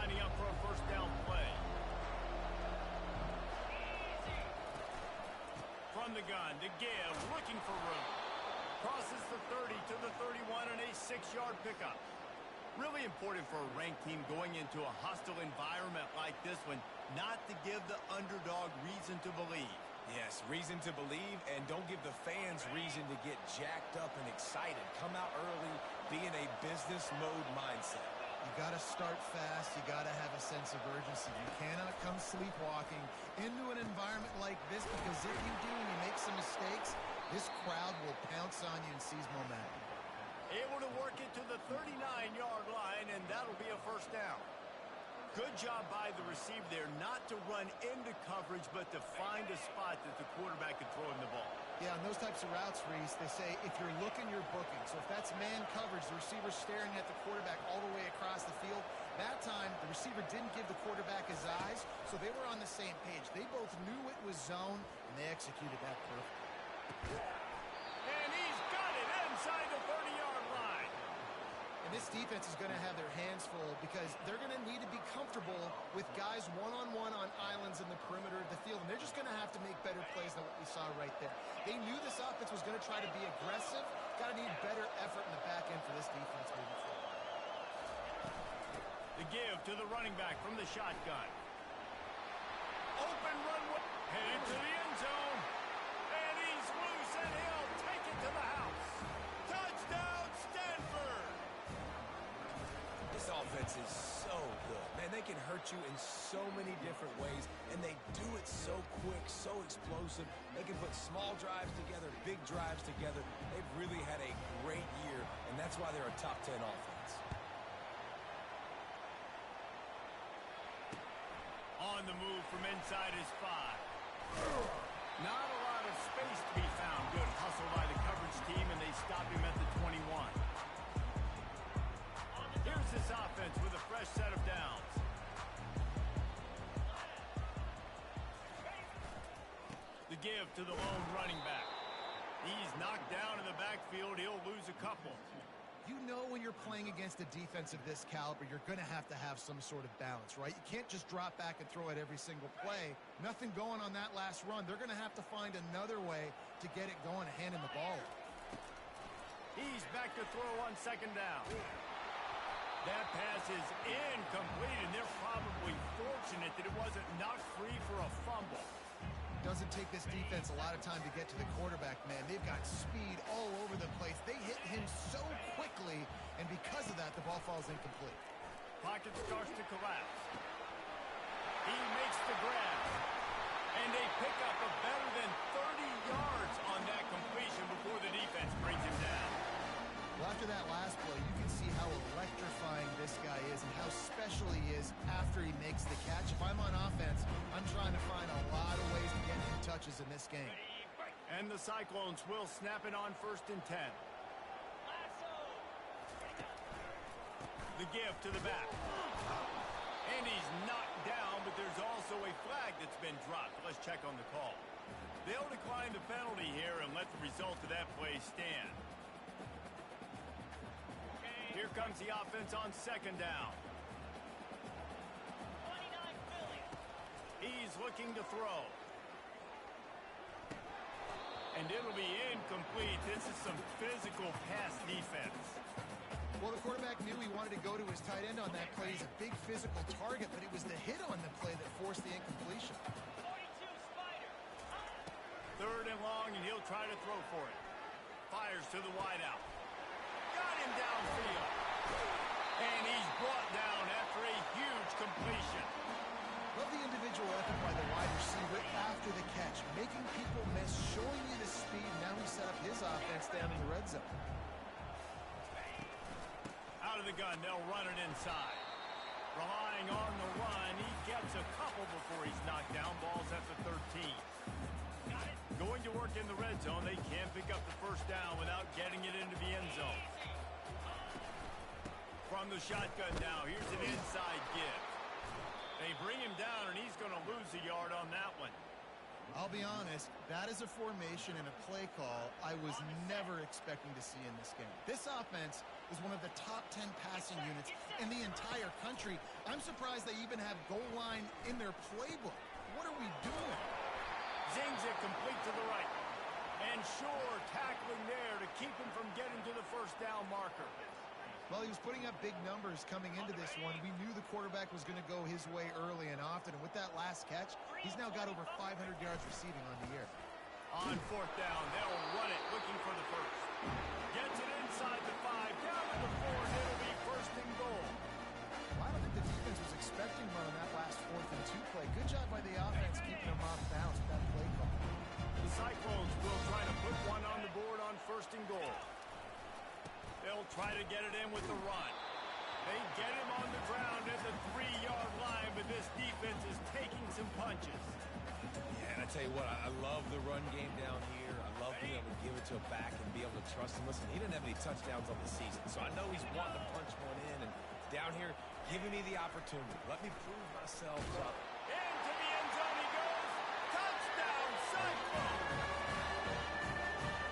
lining up for a first down play. From the gun to give, looking for room. Crosses the 30 to the 31 and a 6-yard pickup. Really important for a ranked team going into a hostile environment like this one, not to give the underdog reason to believe. Yes, reason to believe, and don't give the fans reason to get jacked up and excited. Come out early, be in a business mode mindset. You got to start fast. You got to have a sense of urgency. You cannot come sleepwalking into an environment like this, because if you do and you make some mistakes, this crowd will pounce on you and seize momentum. Able to work it to the 39-yard line, and that'll be a first down. Good job by the receiver there, not to run into coverage, but to find a spot that the quarterback can throw him the ball. Yeah, on those types of routes, Reese, they say if you're looking, you're booking. So if that's man coverage, the receiver's staring at the quarterback all the way across the field. That time, the receiver didn't give the quarterback his eyes, so they were on the same page. They both knew it was zone, and they executed that perfectly. And he's got it inside the 30-yard line. And this defense is going to have their hands full, because they're going to need to be comfortable with guys one-on-one on islands in the perimeter of the field. And they're just going to have to make better plays than what we saw right there. They knew this offense was going to try to be aggressive. Got to need better effort in the back end for this defense moving forward. The give to the running back from the shotgun. Open runway. Headed to the end zone. And he's loose, and he'll take it to the house. Touchdown, Stanford! This offense is so good. Man, they can hurt you in so many different ways, and they do it so quick, so explosive. They can put small drives together, big drives together. They've really had a great year, and that's why they're a top 10 offense. On the move from inside his 5. Not a lot of space to be found. Good hustle by the coverage team, and they stop him at the 21. Here's this offense with a fresh set of downs. The give to the lone running back. He's knocked down in the backfield. He'll lose a couple. You know when you're playing against a defense of this caliber, you're going to have some sort of balance, right? You can't just drop back and throw it every single play. Nothing going on that last run. They're going to have to find another way to get it going and hand him the ball. He's back to throw on second down. That pass is incomplete, and they're probably fortunate that it wasn't knocked free for a fumble. Doesn't take this defense a lot of time to get to the quarterback, man. They've got speed all over the place. They hit him so quickly, and because of that, the ball falls incomplete. Pocket starts to collapse. He makes the grab, and they pick up a better than 30 yards on that completion before the defense brings him down. Well, after that last play, you can see how electrifying this guy is and how special he is after he makes the catch. If I'm on offense, I'm trying to find a lot of ways to get him touches in this game. And the Cyclones will snap it on 1st and 10. The give to the back. And he's knocked down, but there's also a flag that's been dropped. Let's check on the call. They'll decline the penalty here and let the result of that play stand. Here comes the offense on second down. He's looking to throw. And it'll be incomplete. This is some physical pass defense. Well, the quarterback knew he wanted to go to his tight end on that play. He's a big physical target, but it was the hit on the play that forced the incompletion. 3rd and long, and he'll try to throw for it. Fires to the wideout. Got him downfield. And he's brought down after a huge completion. Love the individual effort by the wide receiver after the catch, making people miss, showing you the speed. Now he set up his offense down in the red zone. Out of the gun, they'll run it inside. Relying on the run, he gets a couple before he's knocked down. Ball's at the 13. Going to work in the red zone, they can't pick up the first down without getting it into the end zone. From the shotgun now, here's an inside give. They bring him down, and he's going to lose a yard on that one. I'll be honest, that is a formation and a play call I was never expecting to see in this game. This offense is one of the top 10 passing units in the entire country. I'm surprised they even have goal line in their playbook. What are we doing? Zings it complete to the right. And sure, tackling there to keep him from getting to the first down marker. Well, he was putting up big numbers coming into this one. We knew the quarterback was going to go his way early and often. And with that last catch, he's now got over 500 yards receiving on the year. On fourth down, they'll run it, looking for the first. Gets it inside the 5, down to the 4, and it'll be first and goal. Well, I don't think the defense was expecting one on that last 4th and 2 play. Good job by the offense keeping them off bounds with that play call. The Cyclones will try to put one on the board on first and goal. They'll try to get it in with the run. They get him on the ground at the 3-yard line, but this defense is taking some punches. Yeah, and I tell you what, I love the run game down here. I love being able to give it to a back and be able to trust him. Listen, he didn't have any touchdowns on the season, so I know he's wanting to punch one in. And down here, giving me the opportunity. Let me prove myself up. Into the end zone he goes. Touchdown, Cyclones!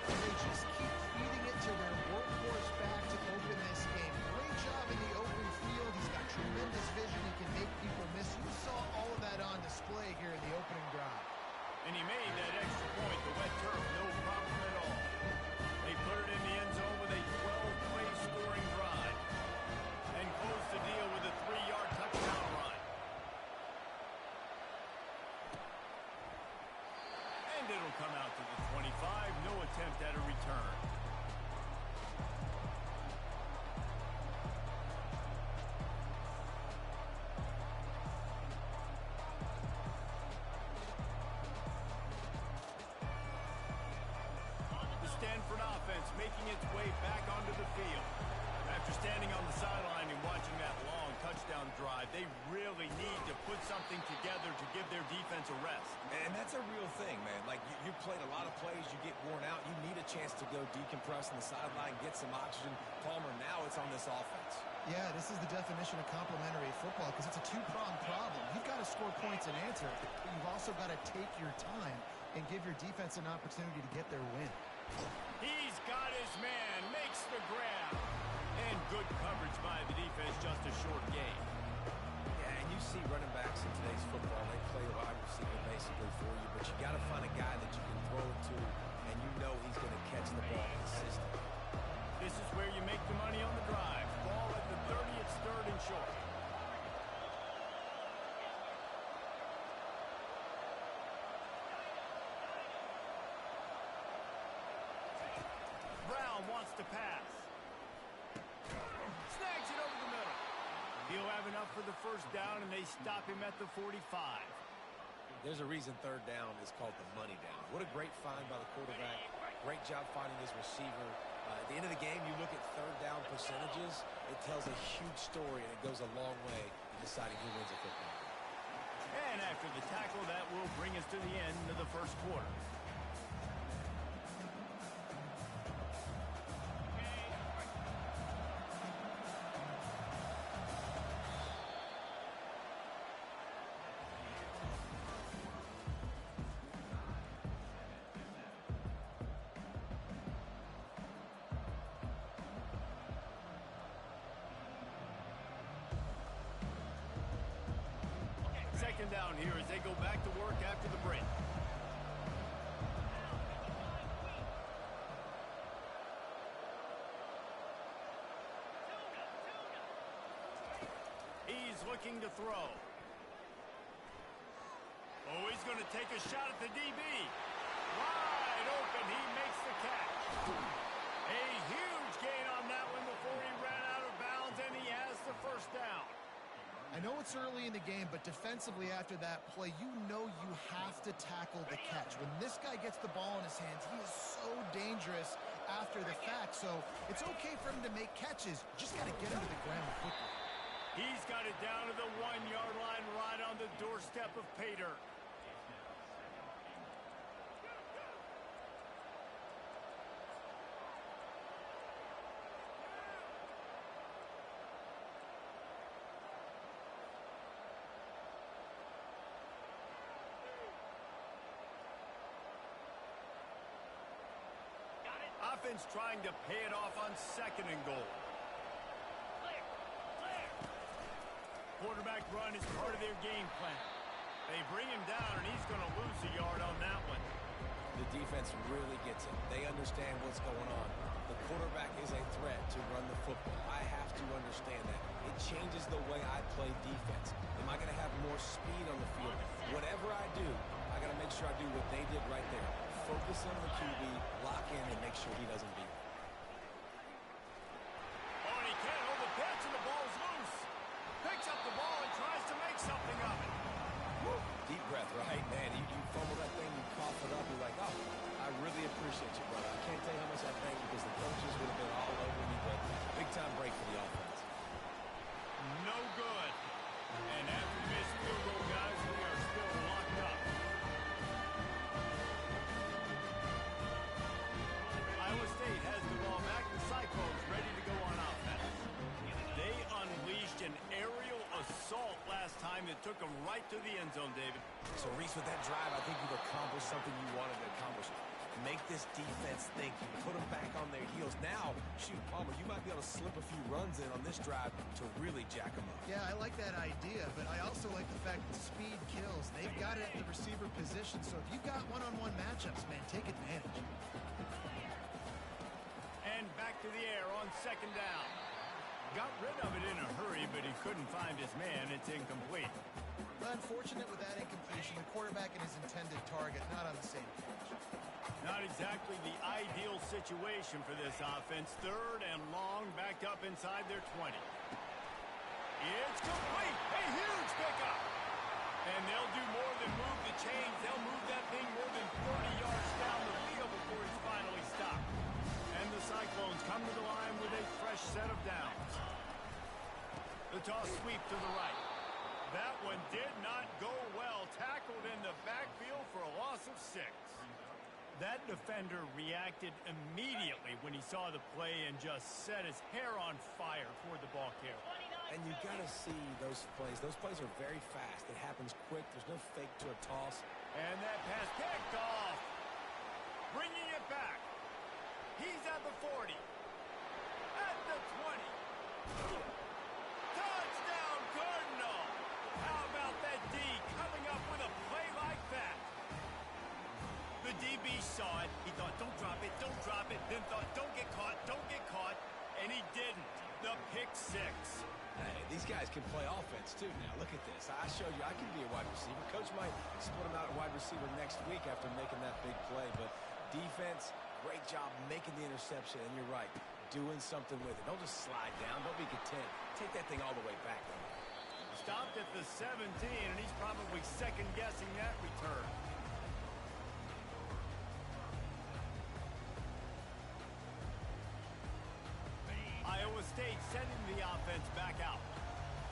They just keep feeding it to their workhorse back to open this game. Great job in the open field. He's got tremendous vision. He can make people miss. You saw all of that on display here in the opening drive. And he made that extra point, the wet turf, no problem at all. They put it in the end zone with a 12-play scoring drive. And close the deal with a 3-yard touchdown run. And it'll come out to the 25. No attempt at a return. The Stanford offense making its way back onto the field. After standing on the sideline and watching that long touchdown drive, they really need to put something together to give their defense a rest. And that's a real thing, man. Like, you played a lot of plays, you get worn out, you need a chance to go decompress on the sideline, get some oxygen. Palmer, now it's on this offense. Yeah, this is the definition of complementary football because it's a two-pronged problem. You've got to score points and answer, but you've also got to take your time and give your defense an opportunity to get their win. He's got his man, makes the grab. And good coverage by the defense, just a short game. Yeah, and you see running backs in today's football, they play wide receiver basically for you, but you got to find a guy that you can throw it to, and you know he's going to catch the ball consistently. This is where you make the money on the drive. Ball at the 30, it's third and short. Brown wants to pass. Snags it over the middle. He'll have enough for the first down, and they stop him at the 45. There's a reason third down is called the money down. What a great find by the quarterback. Great job finding his receiver. At the end of the game, you look at third down percentages. It tells a huge story, and it goes a long way in deciding who wins a football game. And after the tackle, that will bring us to the end of the first quarter. Second down here as they go back to work after the break. He's looking to throw. Oh, he's going to take a shot at the DB. Wide open, he makes the catch. A huge gain on that one before he ran out of bounds, and he has the first down. I know it's early in the game, but defensively after that play, you know you have to tackle the catch. When this guy gets the ball in his hands, he is so dangerous after the fact. So it's okay for him to make catches. You just got to get him to the ground quickly. He's got it down to the 1-yard line right on the doorstep of pay dirt. offense trying to pay it off on 2nd and goal. Quarterback run is part of their game plan. They bring him down, and he's going to lose a yard on that one. The defense really gets it. They understand what's going on. The quarterback is a threat to run the football. I have to understand that. It changes the way I play defense. Am I going to have more speed on the field? Whatever I do, I got to make sure I do what they did right there. Focus on the QB, lock in, and make sure he doesn't beat me. Oh, and he can't hold the pitch, and the ball's loose. Picks up the ball and tries to make something of it. Woo. Deep breath, right? Man, you fumble that thing, you cough it up, you're like, oh, I really appreciate you, brother. I can't tell you how much I thank you because the coaches would have been all over me, but big-time break for the offense. No good. And after this field goal, guys, we are still locked up. Iowa State has the ball back. The Cyclones ready to go on offense. They unleashed an aerial assault last time that took them right to the end zone, David. So, Reese, with that drive, I think you've accomplished something you wanted to accomplish. Make this defense think. You put them back on their heels. Now, shoot, Palmer, you might be able to slip a few runs in on this drive to really jack them up. Yeah, I like that idea, but I also like the fact that speed kills. They've got it at the receiver position, so if you've got one-on-one matchups, man, take advantage. And back to the air on 2nd down. Got rid of it in a hurry, but he couldn't find his man. It's incomplete. Unfortunate with that incompletion. The quarterback and his intended target not on the same page. Not exactly the ideal situation for this offense. 3rd and long, backed up inside their 20. It's complete. A huge pickup. And they'll do more than move the chains. They'll move that thing more than 40 yards down the field before it's finally stopped. And the Cyclones come to the line with a fresh set of downs. The toss sweep to the right. That one did not go well. Tackled in the backfield for a loss of 6. That defender reacted immediately when he saw the play and just set his hair on fire toward the ball carrier. And you got to see those plays. Those plays are very fast. It happens quick. There's no fake to a toss. And that pass picked off. Bringing it back. He's at the 40. At the 20. Touchdown, Cardinal. How about that D coming up with a play like that? The DB saw it. He thought, don't drop it, don't drop it. Then thought, don't get caught, don't get caught. And he didn't. The pick 6. Hey, these guys can play offense, too. Now, look at this. I showed you I can be a wide receiver. Coach might split him out at wide receiver next week after making that big play. But defense, great job making the interception. And you're right, doing something with it. Don't just slide down. Don't be content. Take that thing all the way back. Stopped at the 17, and he's probably second-guessing that return. Iowa State sending the offense back out.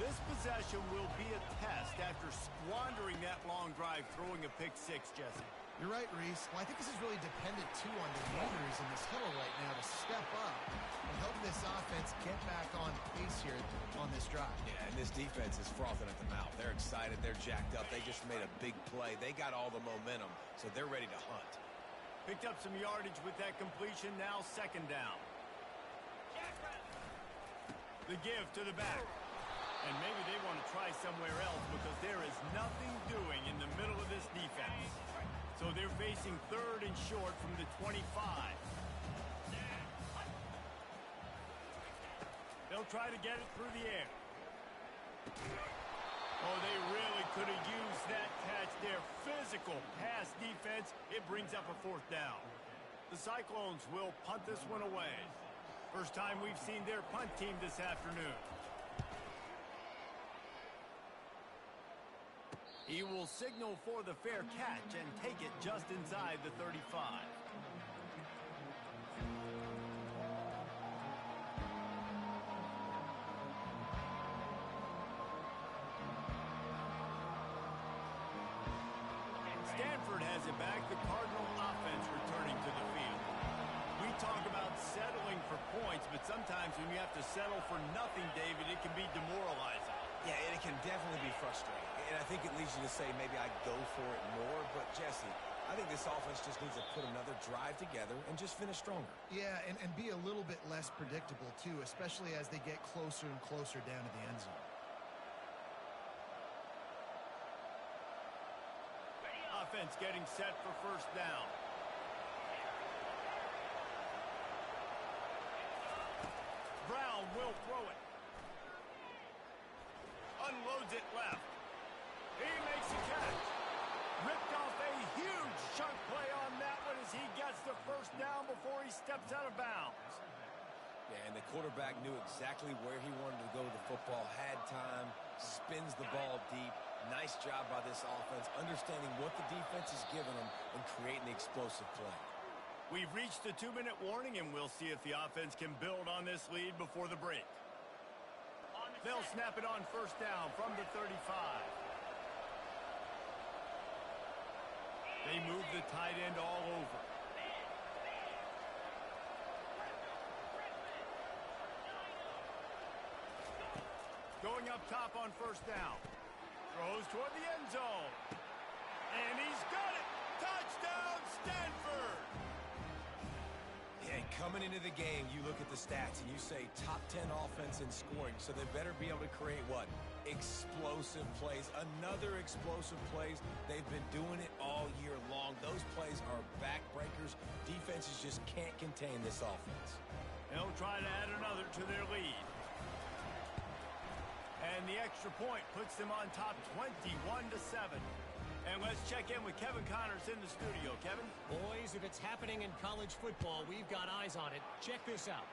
This possession will be a test after squandering that long drive, throwing a pick 6, Jesse. You're right, Reese. Well, I think this is really dependent, too, on the leaders in this huddle right now to step up and help this offense get back on pace here on this drive. Yeah, and this defense is frothing at the mouth. They're excited. They're jacked up. They just made a big play. They got all the momentum, so they're ready to hunt. Picked up some yardage with that completion. Now 2nd down. The give to the back. And maybe they want to try somewhere else because there is nothing doing in the middle of this defense. So they're facing 3rd and short from the 25. They'll try to get it through the air. Oh, they really could have used that catch there. Physical pass defense. It brings up a 4th down. The Cyclones will punt this one away. First time we've seen their punt team this afternoon. He will signal for the fair catch and take it just inside the 35. Stanford has it back. The Cardinal offense returning to the field. We talk about settling for points, but sometimes when you have to settle for nothing, David, it can be demoralizing. Yeah, it can definitely be frustrating. And I think it leads you to say maybe I go for it more. But, Jesse, I I think this offense just needs to put another drive together and just finish stronger. Yeah, and be a little bit less predictable, too, especially as they get closer and closer down to the end zone. Offense getting set for first down. Brown will throw it. Unloads it left. He makes a catch. Ripped off a huge chunk play on that one as he gets the first down before he steps out of bounds. Yeah, and the quarterback knew exactly where he wanted to go with the football, had time, spins the ball deep. Nice job by this offense, understanding what the defense is giving them and creating the explosive play. We've reached the 2-minute warning, and we'll see if the offense can build on this lead before the break. They'll snap it on first down from the 35. They move the tight end all over. Going up top on first down. Throws toward the end zone. And he's got it. Touchdown, Stanford. Yeah, coming into the game, you look at the stats and you say top 10 offense in scoring, so they better be able to create what? Explosive plays. Another explosive plays. They've been doing it all year long. Those plays are backbreakers. Defenses just can't contain this offense. They'll try to add another to their lead. And the extra point puts them on top 21-7. And let's check in with Kevin Connors in the studio. Kevin? Boys, if it's happening in college football, we've got eyes on it. Check this out.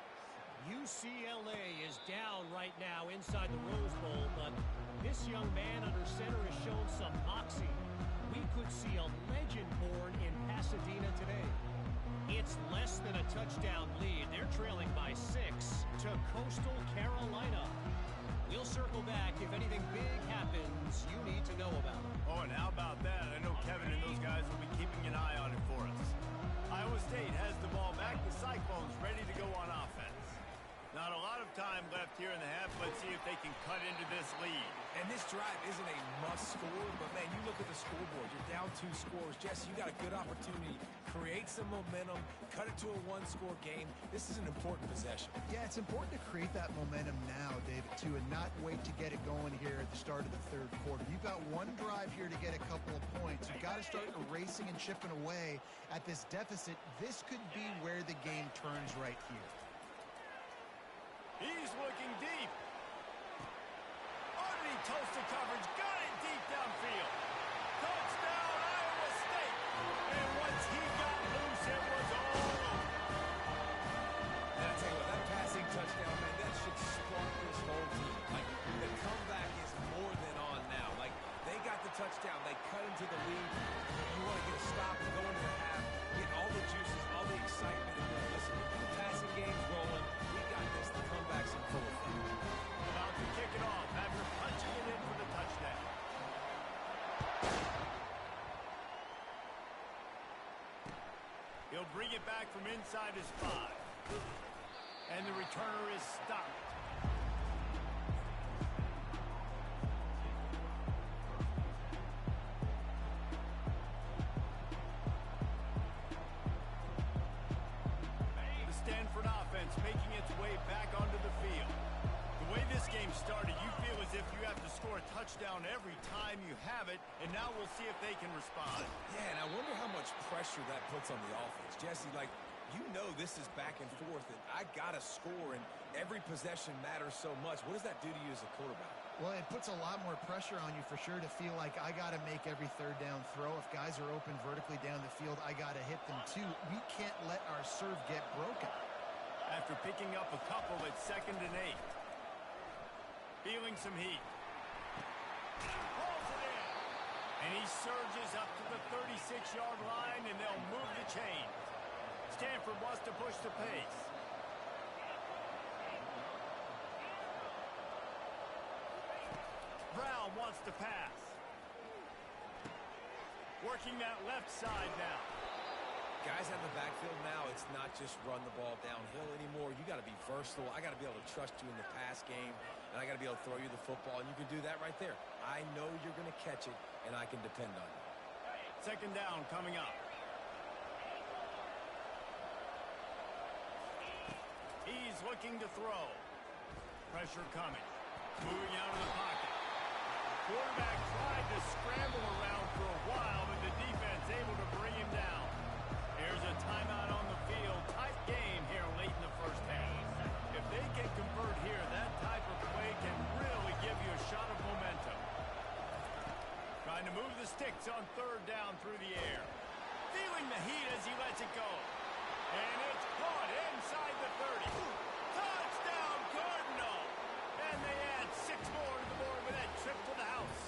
UCLA is down right now inside the Rose Bowl, but this young man under center has shown some moxie. We could see a legend born in Pasadena today. It's less than a touchdown lead. They're trailing by 6 to Coastal Carolina. We'll circle back if anything big happens you need to know about. Oh, and how about that? I know Kevin and those guys will be keeping an eye on it for us. Iowa State has the ball back. The Cyclones ready to go on offense. Not a lot of time left here in the half. Let's see if they can cut into this lead. And this drive isn't a must score, but man, you look at the scoreboard. You're down 2 scores. Jesse, you got a good opportunity. Create some momentum. Cut it to a 1-score game. This is an important possession. Yeah, it's important to create that momentum now, David, too, and not wait to get it going here at the start of the third quarter. You've got one drive here to get a couple of points. You've got to start erasing and chipping away at this deficit. This could be where the game turns right here. He's looking deep. Underneath toasted coverage. Got it deep downfield. Touchdown, Iowa State. And once he got loose, it was all over. And I tell you what, that passing touchdown, man, that should spark this whole team. Like, the comeback is more than on now. Like, they got the touchdown. They cut into the lead. You want to get a stop and go into the half, get all the juices, all the excitement. And listen, the passing game's rolling. We got this. The comeback's in full effect. About to kick it off after punching it in for the touchdown. He'll bring it back from inside his 5. And the returner is stopped. The Stanford offense making its way back onto the field. The way this game started, you feel as if you have to score a touchdown every time you have it, and now we'll see if they can respond. Yeah, and I wonder how much pressure that puts on the offense. Jesse, like, you know this is back and forth, and I got to score, and every possession matters so much. What does that do to you as a quarterback? Well, it puts a lot more pressure on you for sure to feel like I got to make every third down throw. If guys are open vertically down the field, I got to hit them too. We can't let our serve get broken. After picking up a couple at 2nd and 8. Feeling some heat. Pulls it in. And he surges up to the 36-yard line, and they'll move the chain. Stanford wants to push the pace. Brown wants to pass. Working that left side now. Guys out in the backfield now, it's not just run the ball downhill anymore. You got to be versatile. I got to be able to trust you in the pass game, and I got to be able to throw you the football, and you can do that right there. I know you're going to catch it, and I can depend on you. 2nd down coming up. looking to throw. Pressure coming. Moving out of the pocket. Quarterback tried to scramble around for a while, but the defense able to bring him down. Here's a timeout on the field. Tight game here late in the first half. If they can convert here, that type of play can really give you a shot of momentum. Trying to move the sticks on third down through the air. Feeling the heat as he lets it go. And it's caught inside the 30. Touchdown, Cardinal! And they add 6 more to the board with that trip to the house.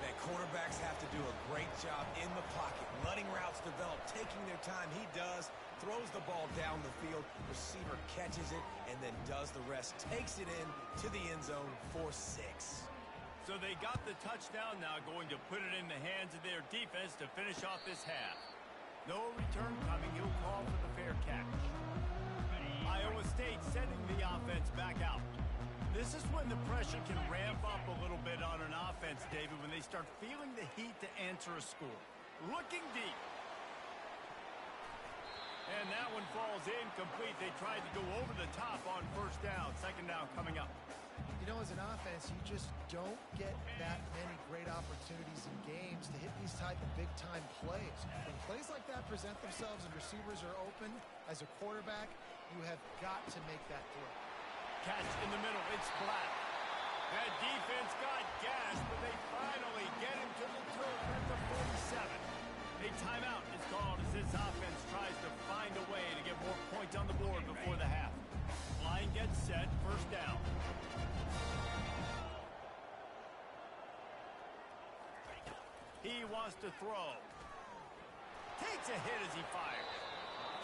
Man, quarterbacks have to do a great job in the pocket, letting routes develop, taking their time. He does, throws the ball down the field, receiver catches it, and then does the rest, takes it in to the end zone for 6. So they got the touchdown, now going to put it in the hands of their defense to finish off this half. No return coming. He'll call for the fair catch. Iowa State sending the offense back out. This is when the pressure can ramp up a little bit on an offense, David, when they start feeling the heat to answer a score. Looking deep. And that one falls incomplete. They tried to go over the top on first down. Second down coming up. You know, as an offense, you just don't get that many great opportunities in games to hit these type of big-time plays. When plays like that present themselves and receivers are open, as a quarterback, you have got to make that throw. Catch in the middle. It's flat. That defense got gas, but they finally get him to the turf at the 47. A timeout is called as this offense tries to find a way to get more points on the board before the half. Line gets set. First down. He wants to throw. Takes a hit as he fires.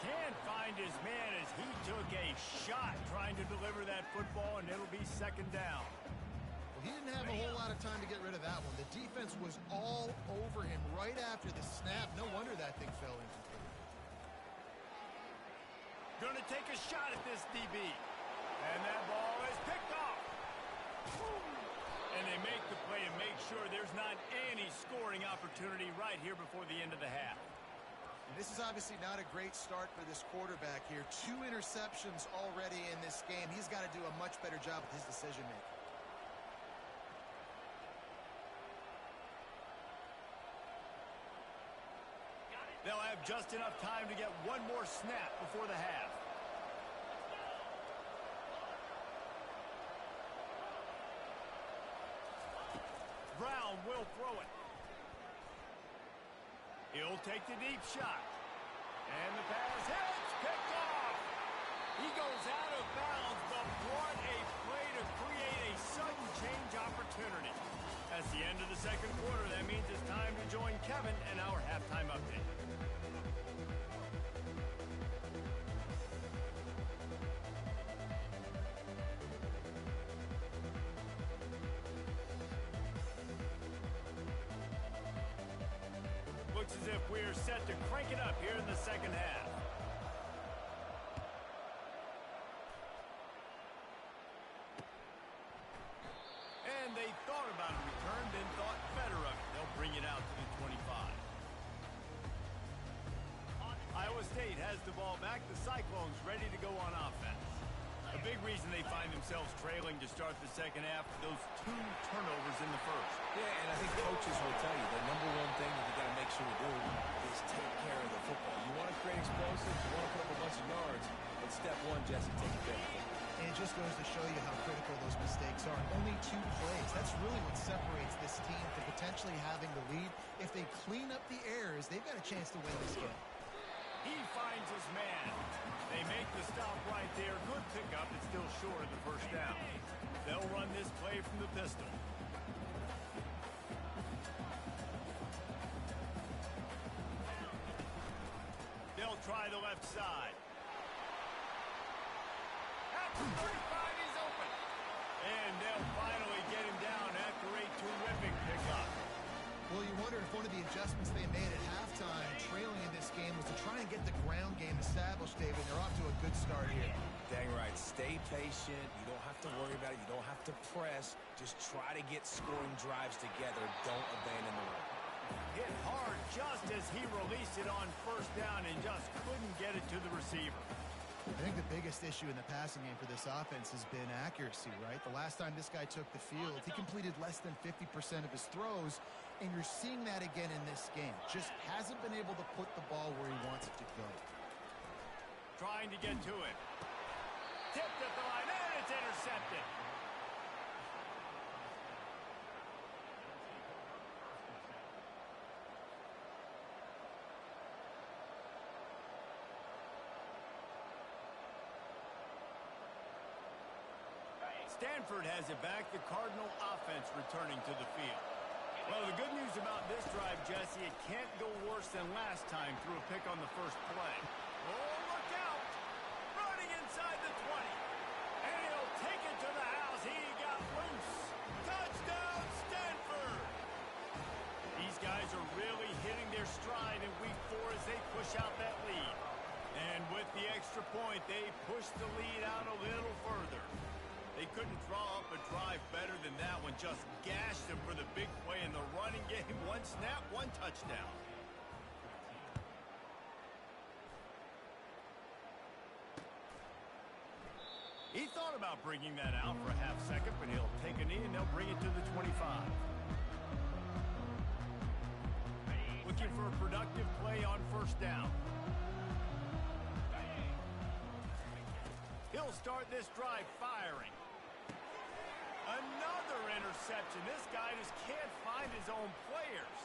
Can't find his man as he took a shot trying to deliver that football, and it'll be second down. Well, he didn't have a whole lot of time to get rid of that one. The defense was all over him right after the snap. No wonder that thing fell incomplete. Gonna take a shot at this DB. And that ball is picked off. And they make the play to make sure there's not any scoring opportunity right here before the end of the half. And this is obviously not a great start for this quarterback here. 2 interceptions already in this game. He's got to do a much better job with his decision-making. They'll have just enough time to get one more snap before the half. Brown will throw it. He'll take the deep shot. And the pass hits, picked off. He goes out of bounds, but what a play to create a sudden change opportunity. That's the end of the second quarter. That means it's time to join Kevin and our halftime update. Looks as if we're set to crank it up here in the second half. And they thought about a return, then thought better of it. They'll bring it out to the 25. Iowa State has the ball back. The Cyclones ready to go on offense. A big reason they find themselves trailing to start the second half, those 2 turnovers in the first. Yeah, and I think coaches will tell you the number one thing that you got to make sure to do is take care of the football. You want to create explosives, you want to put up a bunch of yards, but step one, Jesse, take care of it. And it just goes to show you how critical those mistakes are. Only 2 plays. That's really what separates this team from potentially having the lead. If they clean up the errors, they've got a chance to win this game. He finds his man. They make the stop right there. Good pickup. It's still short of the first down. They'll run this play from the pistol. They'll try the left side. At the 35, he's open. And they'll finally get him down after a terrific pickup. Well, you wonder if one of the adjustments they made at halftime, trailing in this game, was to try and get the ground game established, David. They're off to a good start here. Dang right. Stay patient. You don't have to worry about it. You don't have to press. Just try to get scoring drives together. Don't abandon the run. Hit hard just as he released it on first down and just couldn't get it to the receiver. I think the biggest issue in the passing game for this offense has been accuracy, right? The last time this guy took the field, he completed less than 50% of his throws, and you're seeing that again in this game. Just hasn't been able to put the ball where he wants it to go. Trying to get to it. Tipped at the line, and it's intercepted. Stanford has it back, the Cardinal offense returning to the field. Well, the good news about this drive, Jesse, it can't go worse than last time through a pick on the first play. Oh, look out! Running inside the 20. And he'll take it to the house. He got loose. Touchdown, Stanford! These guys are really hitting their stride in week 4 as they push out that lead. And with the extra point, they push the lead out a little further. They couldn't draw up a drive better than that one. Just gashed them for the big play in the running game. One snap, one touchdown. He thought about bringing that out for a half second, but he'll take a knee and they'll bring it to the 25. Looking for a productive play on first down. He'll start this drive firing. Another interception. This guy just can't find his own players.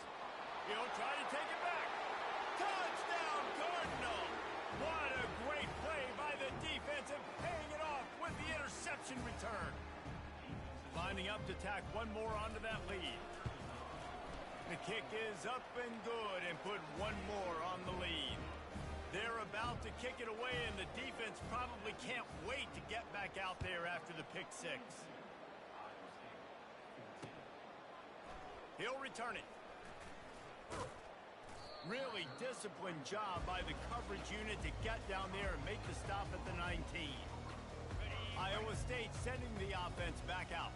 He'll try to take it back. Touchdown, Cardinal! What a great play by the defense and paying it off with the interception return. Lining up to tack one more onto that lead. The kick is up and good and put one more on the lead. They're about to kick it away, and the defense probably can't wait to get back out there after the pick six. He'll return it. Really disciplined job by the coverage unit to get down there and make the stop at the 19. Iowa State sending the offense back out.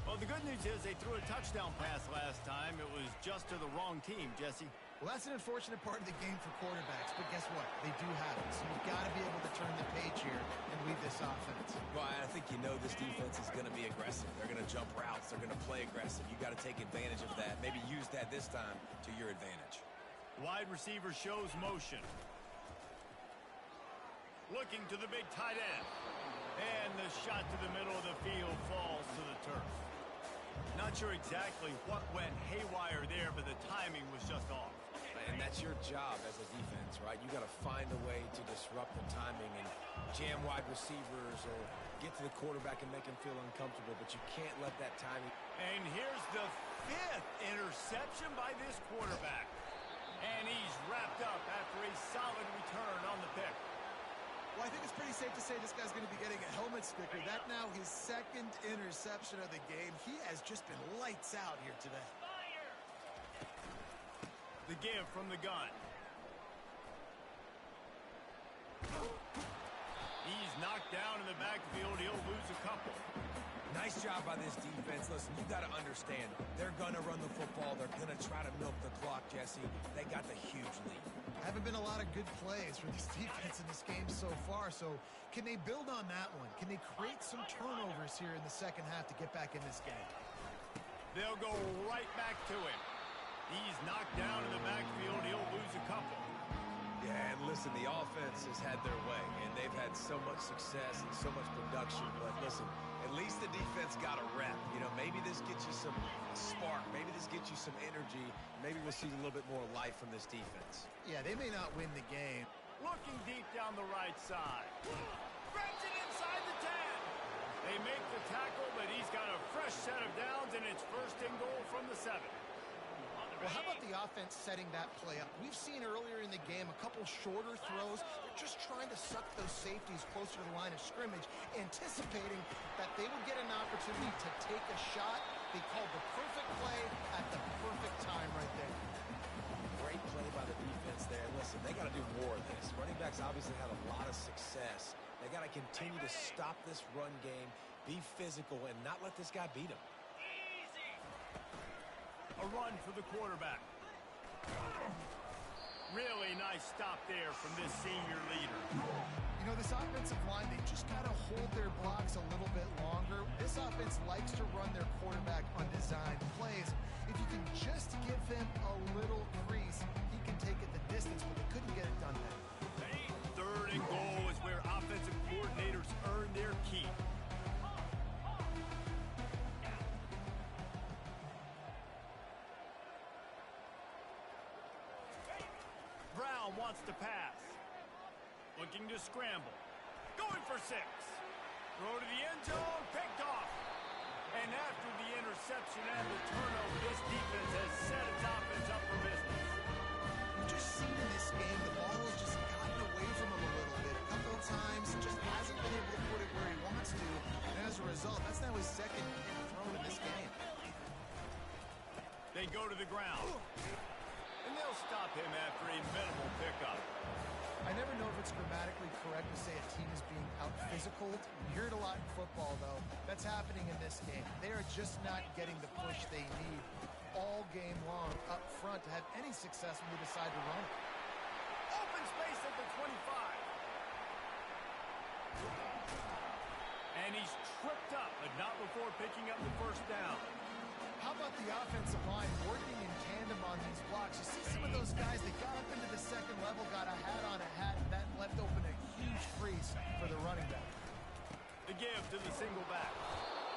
Well, the good news is they threw a touchdown pass last time. It was just to the wrong team, Jesse. Well, that's an unfortunate part of the game for quarterbacks, but guess what? They do have it, so you've got to be able to turn the page here and lead this offense. Well, I think you know this defense is going to be aggressive. They're going to jump routes. They're going to play aggressive. You got to take advantage of that. Maybe use that this time to your advantage. Wide receiver shows motion. Looking to the big tight end. And the shot to the middle of the field falls to the turf. Not sure exactly what went haywire there, but the timing was just off. And that's your job as a defense, right? You got to find a way to disrupt the timing and jam wide receivers or get to the quarterback and make him feel uncomfortable, but you can't let that timing. And here's the 5th interception by this quarterback. And he's wrapped up after a solid return on the pick. Well, I think it's pretty safe to say this guy's going to be getting a helmet sticker. That now his 2nd interception of the game. He has just been lights out here today. The give from the gun. He's knocked down in the backfield. He'll lose a couple. Nice job by this defense. Listen, you got to understand, they're going to run the football. They're going to try to milk the clock, Jesse. They got the huge lead. Haven't been a lot of good plays for this defense in this game so far, so can they build on that one? Can they create some turnovers here in the second half to get back in this game? They'll go right back to him. He's knocked down in the backfield. He'll lose a couple. Yeah, and listen, the offense has had their way, and they've had so much success and so much production. But listen, at least the defense got a rep. You know, maybe this gets you some spark. Maybe this gets you some energy. Maybe we'll see a little bit more life from this defense. Yeah, they may not win the game. Looking deep down the right side. Grabs it inside the 10. They make the tackle, but he's got a fresh set of downs, and it's 1st and goal from the 7. Well, how about the offense setting that play up? We've seen earlier in the game a couple shorter throws. They're just trying to suck those safeties closer to the line of scrimmage, anticipating that they would get an opportunity to take a shot. They called the perfect play at the perfect time right there. Great play by the defense there. Listen, they got to do more of this. Running backs obviously had a lot of success. They got to continue to stop this run game, be physical, and not let this guy beat them. A run for the quarterback. Really nice stop there from this senior leader. You know, this offensive line, they just got to hold their blocks a little bit longer. This offense likes to run their quarterback on design plays. If you can just give him a little crease, he can take it the distance, but they couldn't get it done then. Third and goal is where offensive coordinators earn their keep. Brown wants to pass. Looking to scramble. Going for 6. Throw to the end zone. Picked off. And after the interception and the turnover, this defense has set its offense up for business. We've just seen in this game, the ball has just gotten away from him a little bit. A couple of times, just hasn't been able to put it where he wants to. And as a result, that's now his second pick thrown in this game. They go to the ground. And they'll stop him after a minimal pickup. I never know if it's grammatically correct to say a team is being out-physicaled. You hear it a lot in football, though. That's happening in this game. They are just not getting the push they need all game long up front to have any success when they decide to run it. Open space at the 25. And he's tripped up, but not before picking up the first down. How about the offensive line working in tandem on these blocks? You see some of those guys, they got up into the second level, got a hat on a hat, and that left open a huge crease for the running back. The give to the single back.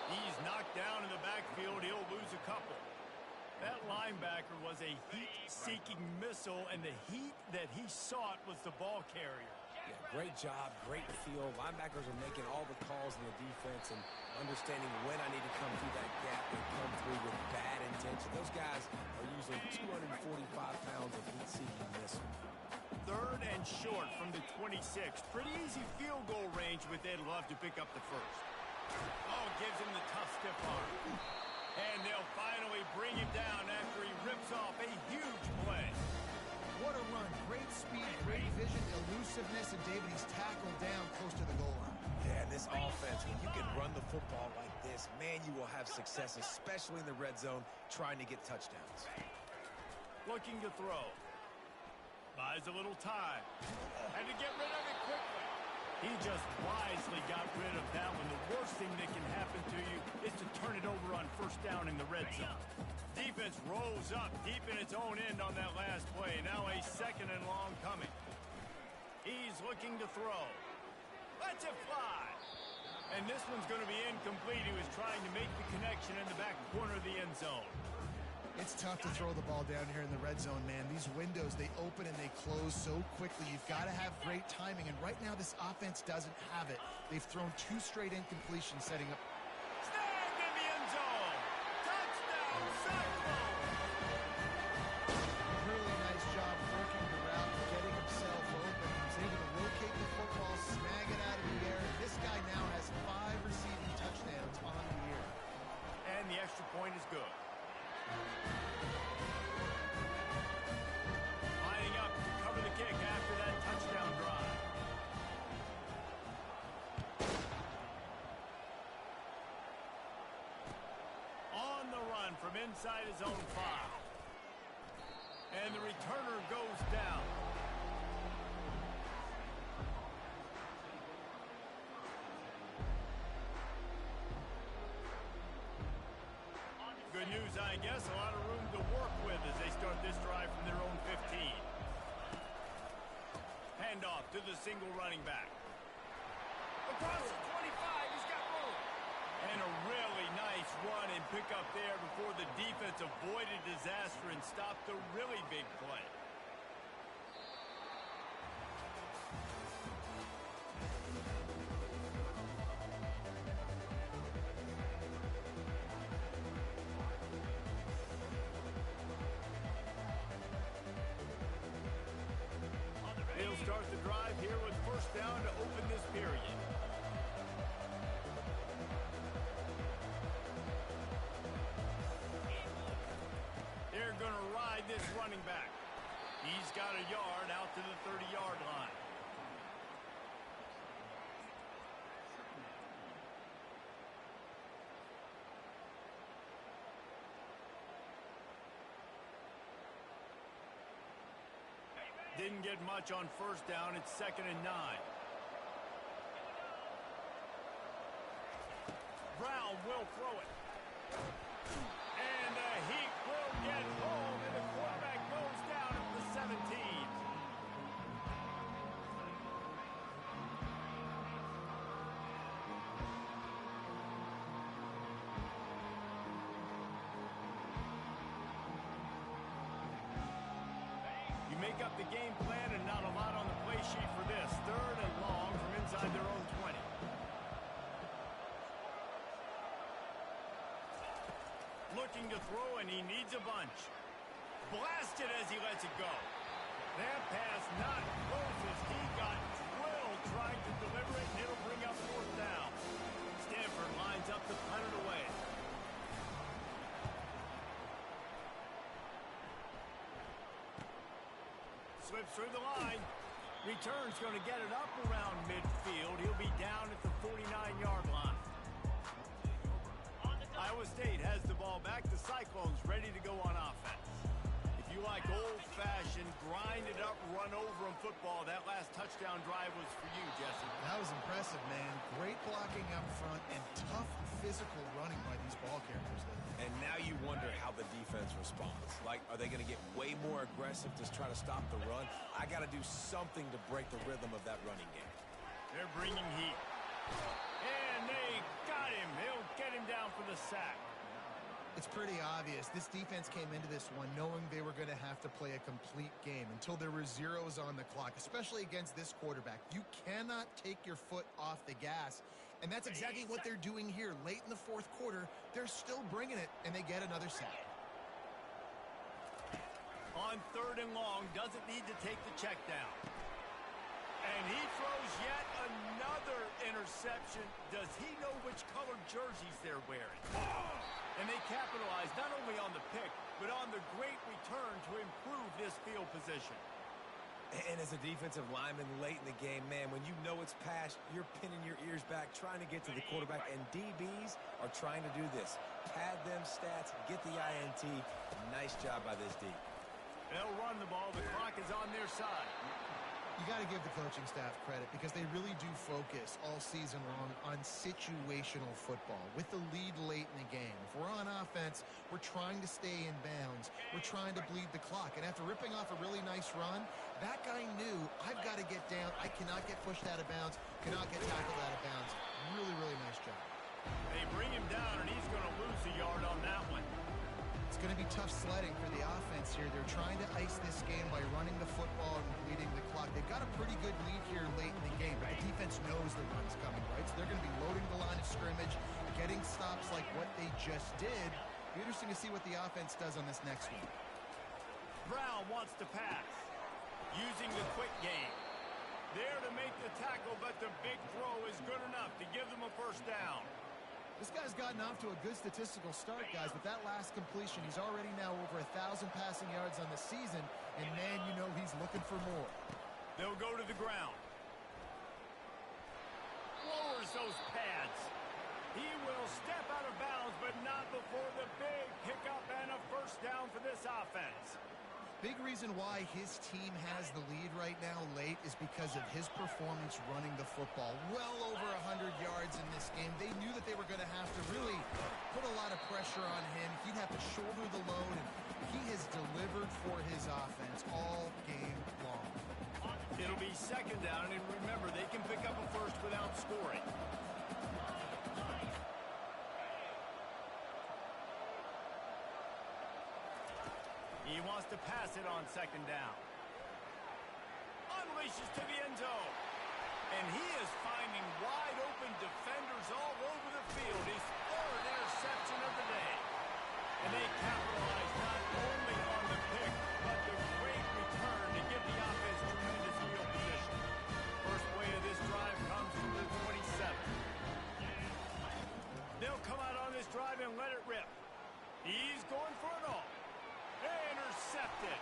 He's knocked down in the backfield. He'll lose a couple. That linebacker was a heat-seeking missile, and the heat that he sought was the ball carrier. Yeah, great job, great feel. Linebackers are making all the calls in the defense and understanding when I need to come through that gap and come through with bad intention. Those guys are usually 245 pounds of heat-seeking missile. Third and short from the 26. Pretty easy field goal range with Ed Love to pick up the first. Oh, gives him the tough stiff arm. And they'll finally bring him down after he rips off a huge play. What a run. Great speed, great vision, elusiveness, and David, he's tackled down close to the goal line. Yeah, this offense, when you can run the football like this, man, you will have success, especially in the red zone, trying to get touchdowns. Looking to throw. Buys a little time. And to get rid of it quickly. He just wisely got rid of that one. The worst thing that can happen to you is to turn it over on first down in the red zone. Defense rolls up deep in its own end on that last play. Now a second and long coming. He's looking to throw. Lets it fly. And this one's going to be incomplete. He was trying to make the connection in the back corner of the end zone. It's tough to throw the ball down here in the red zone, man. These windows, they open and they close so quickly. You've got to have great timing. And right now, this offense doesn't have it. They've thrown 2 straight incompletions setting up. Snagged in the end zone. Touchdown, Cyclone. Really nice job working the route, getting himself open. He was able to locate the football, snag it out of the air. This guy now has 5 receiving touchdowns on the year. And the extra point is good. Lining up to cover the kick after that touchdown drive. On the run from inside his own 5. And the returner goes down. Good news, I guess. A lot of room to work with as they start this drive from their own 15. Handoff to the single running back. Across the 25, he's got room. And a really nice run and pick up there before the defense avoided disaster and stopped a really big play. They'll start the drive here with first down to open this period. They're going to ride this running back. He's got a yard out to the 30-yard line. Didn't get much on first down. It's 2nd and 9. will throw it. And the Heat will get home, and the quarterback goes down at the 17. You make up the game plan and not a lot on the play sheet for this. 3rd and long from inside their own 20. Looking to throw, and he needs a bunch. Blasted as he lets it go. That pass not close as he got drilled trying to deliver it, and it'll bring up 4th down. Stanford lines up to punt it away. Slips through the line. Return's going to get it up around midfield. He'll be down at the 49-yard line. Iowa State has the ball back. The Cyclones ready to go on offense. If you like old-fashioned, grind-it-up, run-over-'em football, that last touchdown drive was for you, Jesse. That was impressive, man. Great blocking up front and tough physical running by these ball carriers there. And now you wonder how the defense responds. Like, are they going to get way more aggressive to try to stop the run? I got to do something to break the rhythm of that running game. They're bringing heat. And they got him. He'll get him down for the sack. It's pretty obvious. This defense came into this one knowing they were going to have to play a complete game until there were zeros on the clock, especially against this quarterback. You cannot take your foot off the gas, and that's exactly what they're doing here. Late in the 4th quarter, they're still bringing it, and they get another sack. On 3rd and long, doesn't need to take the check down. And he throws yet another interception. Does he know which colored jerseys they're wearing? And they capitalize not only on the pick, but on the great return to improve this field position. And as a defensive lineman late in the game, man, when you know it's passed, you're pinning your ears back, trying to get to the quarterback, and DBs are trying to do this. Pad them stats, get the INT. Nice job by this D. They'll run the ball. The clock is on their side. You got to give the coaching staff credit because they really do focus all season long on situational football with the lead late in the game. If we're on offense, we're trying to stay in bounds. We're trying to bleed the clock. And after ripping off a really nice run, that guy knew, I've got to get down. I cannot get pushed out of bounds, cannot get tackled out of bounds. Really, really nice job. They bring him down, and he's going to lose a yard on that one. It's going to be tough sledding for the offense here. They're trying to ice this game by running the football and bleeding the clock. They've got a pretty good lead here late in the game, but the defense knows the run's coming, right? So they're going to be loading the line of scrimmage, getting stops like what they just did. Be interesting to see what the offense does on this next one. Brown wants to pass, using the quick game. There to make the tackle, but the big throw is good enough to give them a 1st down. This guy's gotten off to a good statistical start, guys. With that last completion, he's already now over 1,000 passing yards on the season, and man, you know he's looking for more. They'll go to the ground. Lowers those pads. He will step out of bounds, but not before the big pickup and a 1st down for this offense. Big reason why his team has the lead right now late is because of his performance running the football. Well over 100 yards in this game. They knew that they were going to have to really put a lot of pressure on him. He'd have to shoulder the load, and he has delivered for his offense all game long. It'll be 2nd down, and remember, they can pick up a 1st without scoring. He wants to pass it on 2nd down. Unleashes to the end zone. And he is finding wide open defenders all over the field. His 3rd interception of the day. And they capitalize not only on the pick, but the great return to give the offense tremendous field position. First play of this drive comes from the 27. They'll come out on this drive and let it rip. He's going for it all. Intercepted.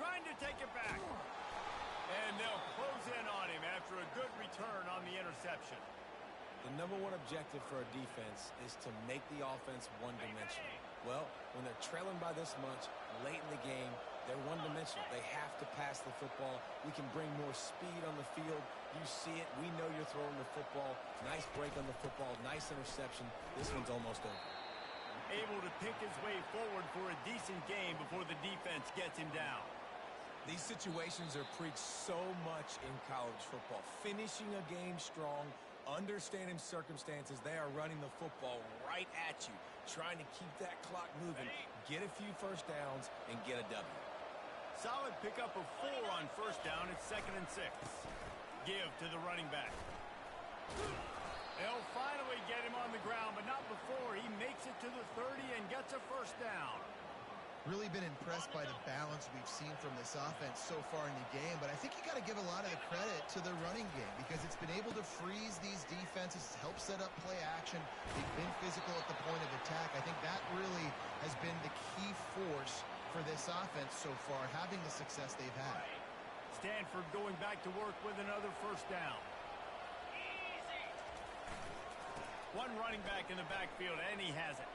Trying to take it back. And they'll close in on him after a good return on the interception. The #1 objective for a defense is to make the offense one-dimensional. Well, when they're trailing by this much late in the game, They're one-dimensional. They have to pass the football. We can bring more speed on the field. You see it. We know you're throwing the football. Nice break on the football. Nice interception. This one's almost over. Able to pick his way forward for a decent game before the defense gets him down. These situations are preached so much in college football. Finishing a game strong, understanding circumstances. They are running the football right at you, trying to keep that clock moving, get a few first downs, and get a W. Solid pickup of 4 on first down. It's 2nd and 6. Give to the running back. They'll finally get him on the ground, but not before he makes it to the 30 and gets a first down. Really been impressed by the balance we've seen from this offense so far in the game, but I think you got to give a lot of the credit to the running game because it's been able to freeze these defenses, help set up play action. They've been physical at the point of attack. I think that really has been the key force for this offense so far, having the success they've had. Stanford going back to work with another first down. One running back in the backfield, and he has it.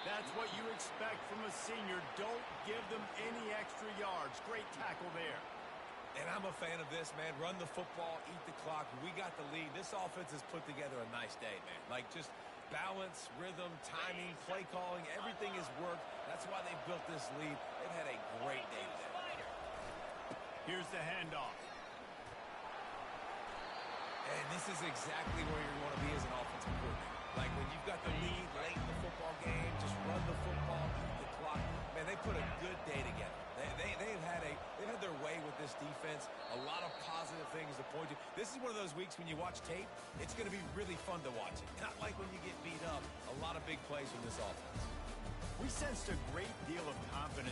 That's what you expect from a senior. Don't give them any extra yards. Great tackle there. And I'm a fan of this, man. Run the football, eat the clock. We got the lead. This offense has put together a nice day, man. Like just balance, rhythm, timing, play calling, everything has worked. That's why they've built this lead. They've had a great day today. Here's the handoff. And this is exactly where you want to be as an offensive coordinator. Like when you've got the lead late in the football game, just run the football, eat the clock. Man, they put a good day together. They've had their way with this defense. A lot of positive things to point to. This is one of those weeks when you watch tape, it's going to be really fun to watch it. Not like when you get beat up. A lot of big plays from this offense. We sensed a great deal of confidence